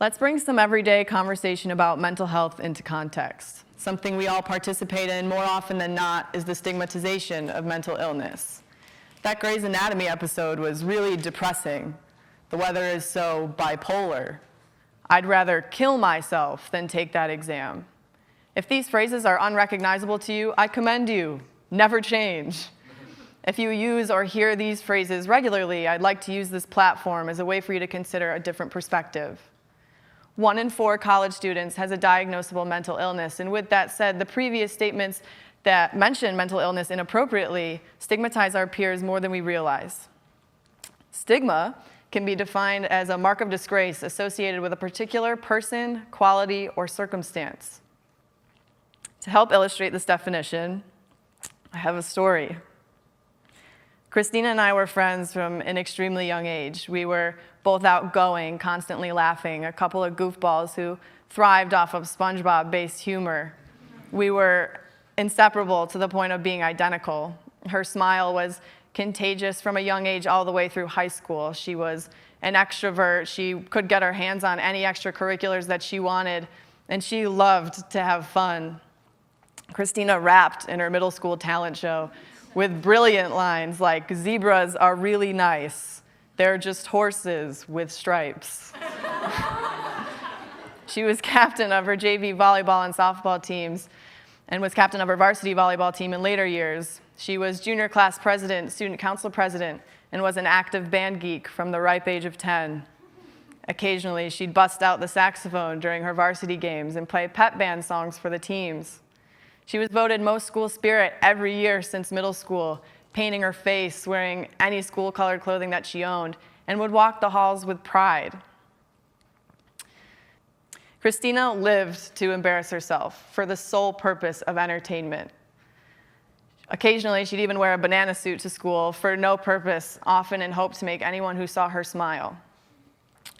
Let's bring some everyday conversation about mental health into context. Something we all participate in more often than not is the stigmatization of mental illness. That Grey's Anatomy episode was really depressing. The weather is so bipolar. I'd rather kill myself than take that exam. If these phrases are unrecognizable to you, I commend you. Never change. If you use or hear these phrases regularly, I'd like to use this platform as a way for you to consider a different perspective. 1 in 4 college students has a diagnosable mental illness, and with that said, the previous statements that mention mental illness inappropriately stigmatize our peers more than we realize. Stigma can be defined as a mark of disgrace associated with a particular person, quality, or circumstance. To help illustrate this definition, I have a story. Christina and I were friends from an extremely young age. We were both outgoing, constantly laughing, a couple of goofballs who thrived off of SpongeBob-based humor. We were inseparable to the point of being identical. Her smile was contagious from a young age all the way through high school. She was an extrovert. She could get her hands on any extracurriculars that she wanted, and she loved to have fun. Christina rapped in her middle school talent show with brilliant lines like, "Zebras are really nice. They're just horses with stripes." She was captain of her JV volleyball and softball teams and was captain of her varsity volleyball team in later years. She was junior class president, student council president, and was an active band geek from the ripe age of 10. Occasionally, she'd bust out the saxophone during her varsity games and play pep band songs for the teams. She was voted most school spirit every year since middle school, painting her face, wearing any school-colored clothing that she owned, and would walk the halls with pride. Christina lived to embarrass herself for the sole purpose of entertainment. Occasionally, she'd even wear a banana suit to school for no purpose, often in hope to make anyone who saw her smile.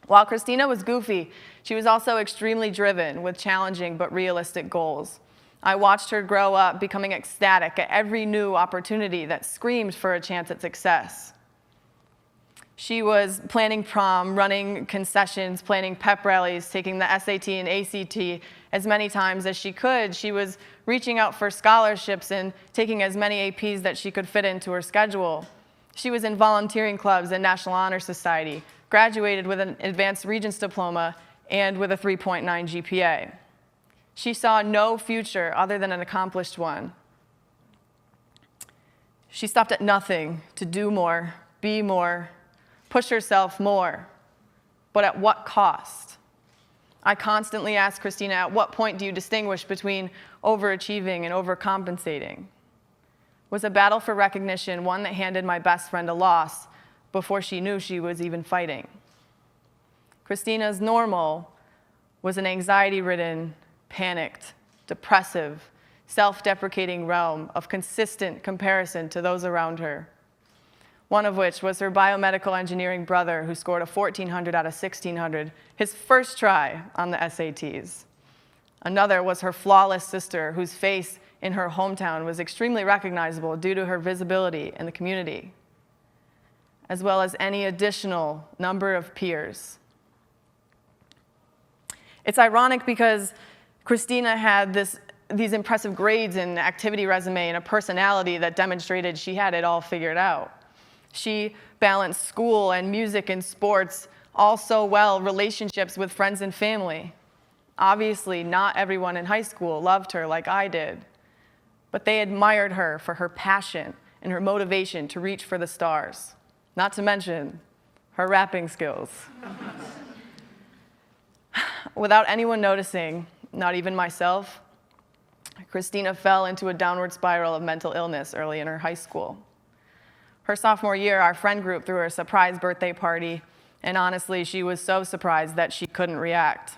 While Christina was goofy, she was also extremely driven with challenging but realistic goals. I watched her grow up, becoming ecstatic at every new opportunity that screamed for a chance at success. She was planning prom, running concessions, planning pep rallies, taking the SAT and ACT as many times as she could. She was reaching out for scholarships and taking as many APs that she could fit into her schedule. She was in volunteering clubs and National Honor Society, graduated with an advanced Regents diploma and with a 3.9 GPA. She saw no future other than an accomplished one. She stopped at nothing to do more, be more, push herself more. But at what cost? I constantly ask Christina, at what point do you distinguish between overachieving and overcompensating? Was a battle for recognition one that handed my best friend a loss before she knew she was even fighting? Christina's normal was an anxiety-ridden, panicked, depressive, self-deprecating realm of consistent comparison to those around her. One of which was her biomedical engineering brother who scored a 1400 out of 1600, his first try on the SATs. Another was her flawless sister whose face in her hometown was extremely recognizable due to her visibility in the community, as well as any additional number of peers. It's ironic because Christina had these impressive grades and activity resume and a personality that demonstrated she had it all figured out. She balanced school and music and sports all so well, relationships with friends and family. Obviously, not everyone in high school loved her like I did, but they admired her for her passion and her motivation to reach for the stars, not to mention her rapping skills. Without anyone noticing, not even myself, Christina fell into a downward spiral of mental illness early in her high school. Her sophomore year, our friend group threw her a surprise birthday party, and honestly, she was so surprised that she couldn't react.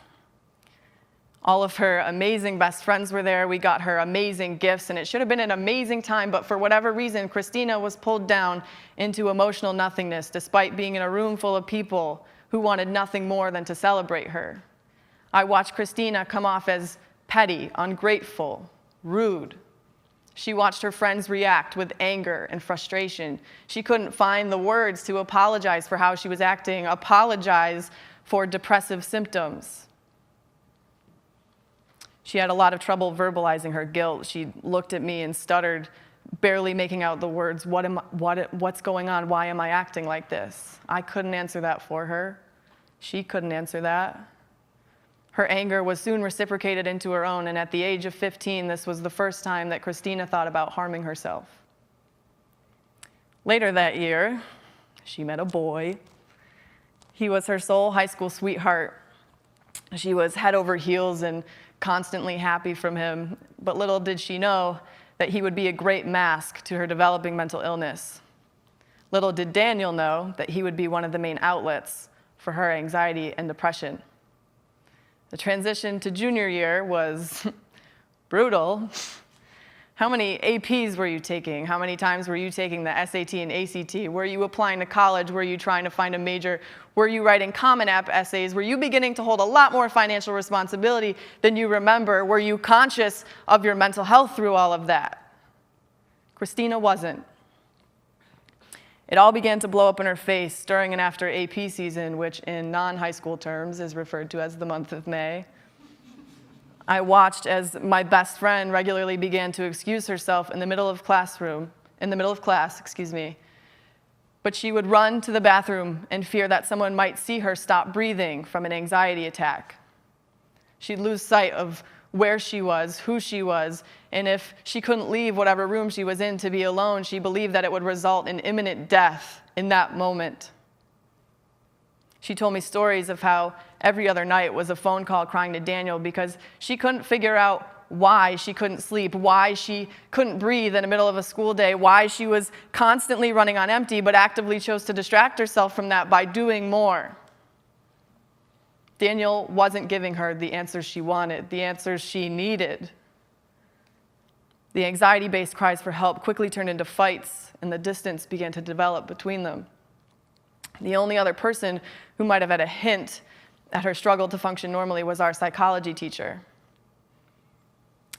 All of her amazing best friends were there. We got her amazing gifts, and it should have been an amazing time, but for whatever reason, Christina was pulled down into emotional nothingness despite being in a room full of people who wanted nothing more than to celebrate her. I watched Christina come off as petty, ungrateful, rude. She watched her friends react with anger and frustration. She couldn't find the words to apologize for how she was acting, apologize for depressive symptoms. She had a lot of trouble verbalizing her guilt. She looked at me and stuttered, barely making out the words, what's going on? Why am I acting like this? I couldn't answer that for her. She couldn't answer that. Her anger was soon reciprocated into her own, and at the age of 15, this was the first time that Christina thought about harming herself. Later that year, she met a boy. He was her sole high school sweetheart. She was head over heels and constantly happy from him, but little did she know that he would be a great mask to her developing mental illness. Little did Daniel know that he would be one of the main outlets for her anxiety and depression. The transition to junior year was brutal. How many APs were you taking? How many times were you taking the SAT and ACT? Were you applying to college? Were you trying to find a major? Were you writing Common App essays? Were you beginning to hold a lot more financial responsibility than you remember? Were you conscious of your mental health through all of that? Christina wasn't. It all began to blow up in her face during and after AP season, which in non-high school terms is referred to as the month of May. I watched as my best friend regularly began to excuse herself in the middle of class, but she would run to the bathroom in fear that someone might see her stop breathing from an anxiety attack. She'd lose sight of where she was, who she was, and if she couldn't leave whatever room she was in to be alone, she believed that it would result in imminent death in that moment. She told me stories of how every other night was a phone call crying to Daniel because she couldn't figure out why she couldn't sleep, why she couldn't breathe in the middle of a school day, why she was constantly running on empty but actively chose to distract herself from that by doing more. Daniel wasn't giving her the answers she wanted, the answers she needed. The anxiety-based cries for help quickly turned into fights, and the distance began to develop between them. The only other person who might have had a hint at her struggle to function normally was our psychology teacher.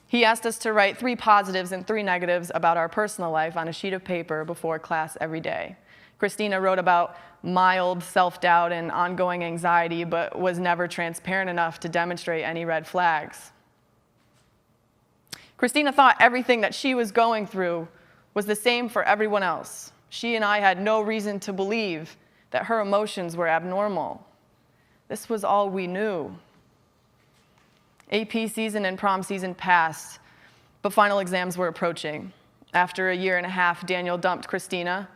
He asked us to write 3 positives and 3 negatives about our personal life on a sheet of paper before class every day. Christina wrote about mild self-doubt and ongoing anxiety, but was never transparent enough to demonstrate any red flags. Christina thought everything that she was going through was the same for everyone else. She and I had no reason to believe that her emotions were abnormal. This was all we knew. AP season and prom season passed, but final exams were approaching. After a year and a half, Daniel dumped Christina.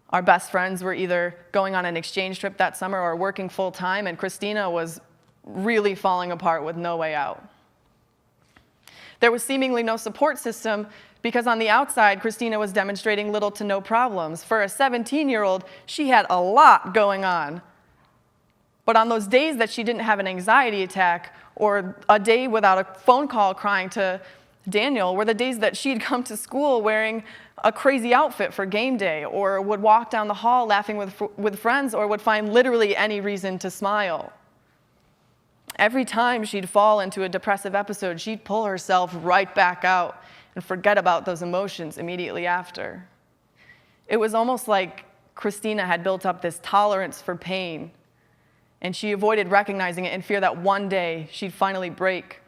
Our best friends were either going on an exchange trip that summer or working full-time, and Christina was really falling apart with no way out. There was seemingly no support system because on the outside, Christina was demonstrating little to no problems. For a 17-year-old, she had a lot going on. But on those days that she didn't have an anxiety attack or a day without a phone call crying to Daniel were the days that she'd come to school wearing a crazy outfit for game day, or would walk down the hall laughing with friends, or would find literally any reason to smile. Every time she'd fall into a depressive episode, she'd pull herself right back out and forget about those emotions immediately after. It was almost like Christina had built up this tolerance for pain, and she avoided recognizing it in fear that one day she'd finally break.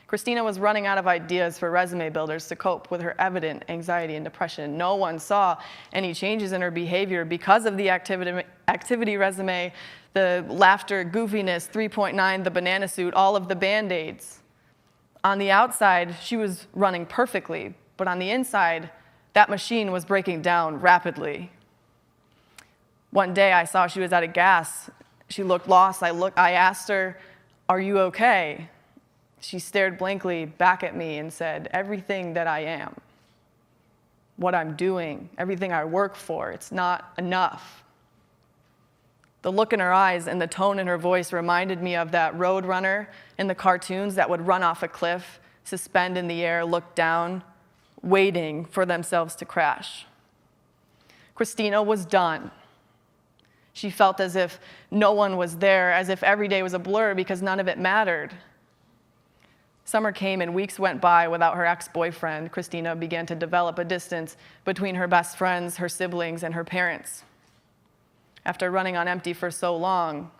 Christina was running out of ideas for resume builders to cope with her evident anxiety and depression. No one saw any changes in her behavior because of the activity resume, the laughter, goofiness, 3.9, the banana suit, all of the Band-Aids. On the outside, she was running perfectly, but on the inside, that machine was breaking down rapidly. One day I saw she was out of gas. She looked lost. I asked her, "Are you okay?" She stared blankly back at me and said, "Everything that I am, what I'm doing, everything I work for, it's not enough." The look in her eyes and the tone in her voice reminded me of that road runner in the cartoons that would run off a cliff, suspend in the air, look down, waiting for themselves to crash. Christina was done. She felt as if no one was there, as if every day was a blur because none of it mattered. Summer came and weeks went by without her ex-boyfriend. Christina began to develop a distance between her best friends, her siblings, and her parents. After running on empty for so long,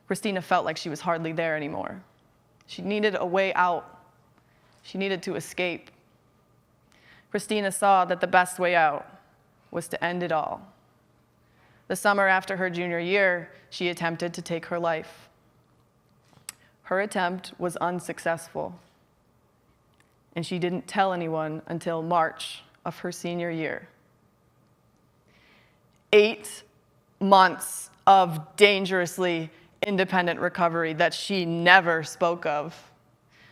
Christina felt like she was hardly there anymore. She needed a way out. She needed to escape. Christina saw that the best way out was to end it all. The summer after her junior year, she attempted to take her life. Her attempt was unsuccessful, and she didn't tell anyone until March of her senior year. 8 months of dangerously independent recovery that she never spoke of.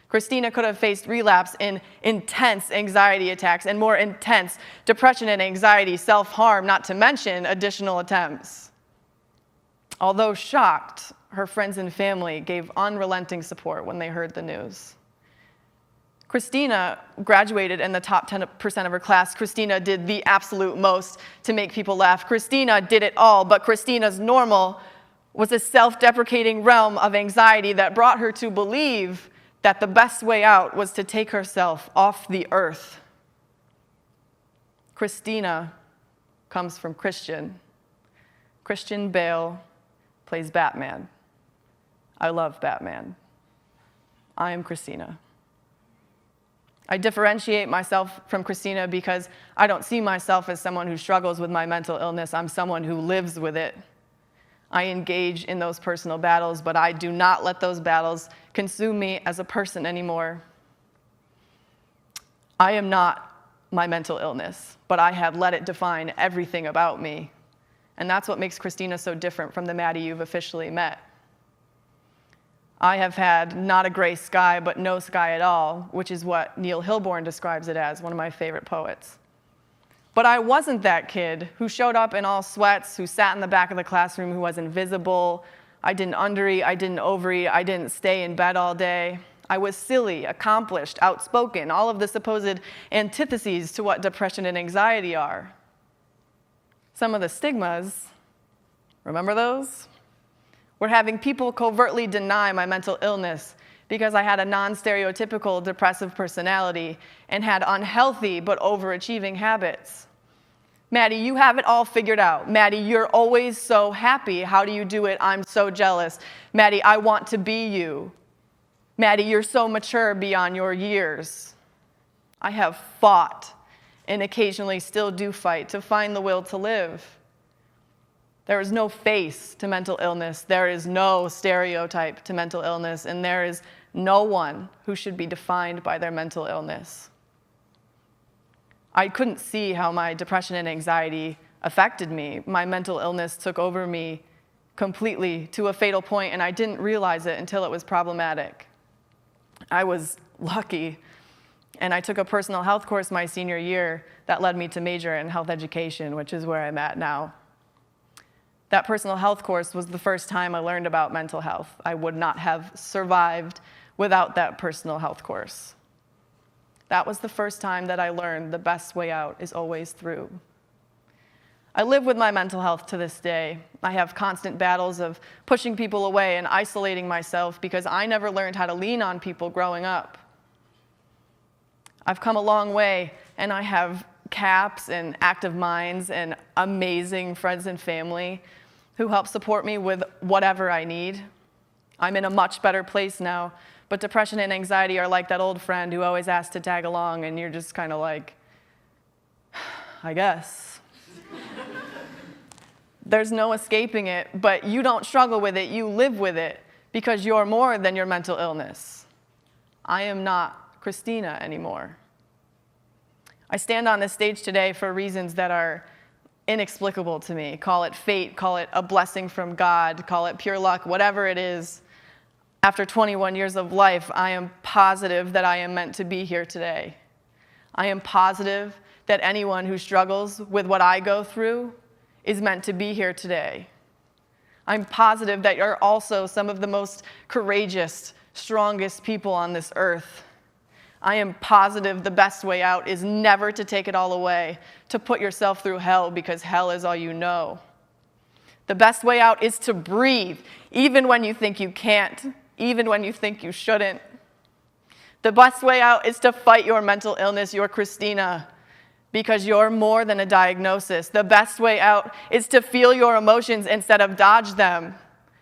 Christina could have faced relapse in intense anxiety attacks and more intense depression and anxiety, self-harm, not to mention additional attempts. Although shocked, her friends and family gave unrelenting support when they heard the news. Christina graduated in the top 10% of her class. Christina did the absolute most to make people laugh. Christina did it all, but Christina's normal was a self-deprecating realm of anxiety that brought her to believe that the best way out was to take herself off the earth. Christina comes from Christian. Christian Bale plays Batman. I love Batman. I am Christina. I differentiate myself from Christina because I don't see myself as someone who struggles with my mental illness. I'm someone who lives with it. I engage in those personal battles, but I do not let those battles consume me as a person anymore. I am not my mental illness, but I have let it define everything about me. And that's what makes Christina so different from the Maddie you've officially met. I have had not a gray sky, but no sky at all, which is what Neil Hilborn describes it as, one of my favorite poets. But I wasn't that kid who showed up in all sweats, who sat in the back of the classroom, who was invisible. I didn't undereat, I didn't overeat, I didn't stay in bed all day. I was silly, accomplished, outspoken, all of the supposed antitheses to what depression and anxiety are. Some of the stigmas, remember those? Were having people covertly deny my mental illness because I had a non-stereotypical depressive personality and had unhealthy but overachieving habits. Maddie, you have it all figured out. Maddie, you're always so happy. How do you do it? I'm so jealous. Maddie, I want to be you. Maddie, you're so mature beyond your years. I have fought and occasionally still do fight to find the will to live. There is no face to mental illness. There is no stereotype to mental illness, and there is no one who should be defined by their mental illness. I couldn't see how my depression and anxiety affected me. My mental illness took over me completely to a fatal point, and I didn't realize it until it was problematic. I was lucky, and I took a personal health course my senior year that led me to major in health education, which is where I'm at now. That personal health course was the first time I learned about mental health. I would not have survived without that personal health course. That was the first time that I learned the best way out is always through. I live with my mental health to this day. I have constant battles of pushing people away and isolating myself because I never learned how to lean on people growing up. I've come a long way, and I have CAPs and active minds and amazing friends and family who help support me with whatever I need. I'm in a much better place now, but depression and anxiety are like that old friend who always asks to tag along, and you're just kind of like, I guess. There's no escaping it, but you don't struggle with it, you live with it, because you're more than your mental illness. I am not Christina anymore. I stand on this stage today for reasons that are inexplicable to me. Call it fate, call it a blessing from God, call it pure luck, whatever it is. After 21 years of life, I am positive that I am meant to be here today. I am positive that anyone who struggles with what I go through is meant to be here today. I'm positive that you're also some of the most courageous, strongest people on this earth. I am positive the best way out is never to take it all away, to put yourself through hell because hell is all you know. The best way out is to breathe, even when you think you can't, even when you think you shouldn't. The best way out is to fight your mental illness, your Christina, because you're more than a diagnosis. The best way out is to feel your emotions instead of dodge them,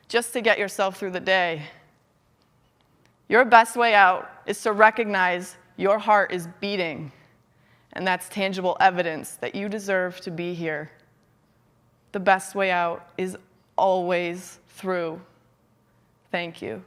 just to get yourself through the day. Your best way out is to recognize your heart is beating, and that's tangible evidence that you deserve to be here. The best way out is always through. Thank you.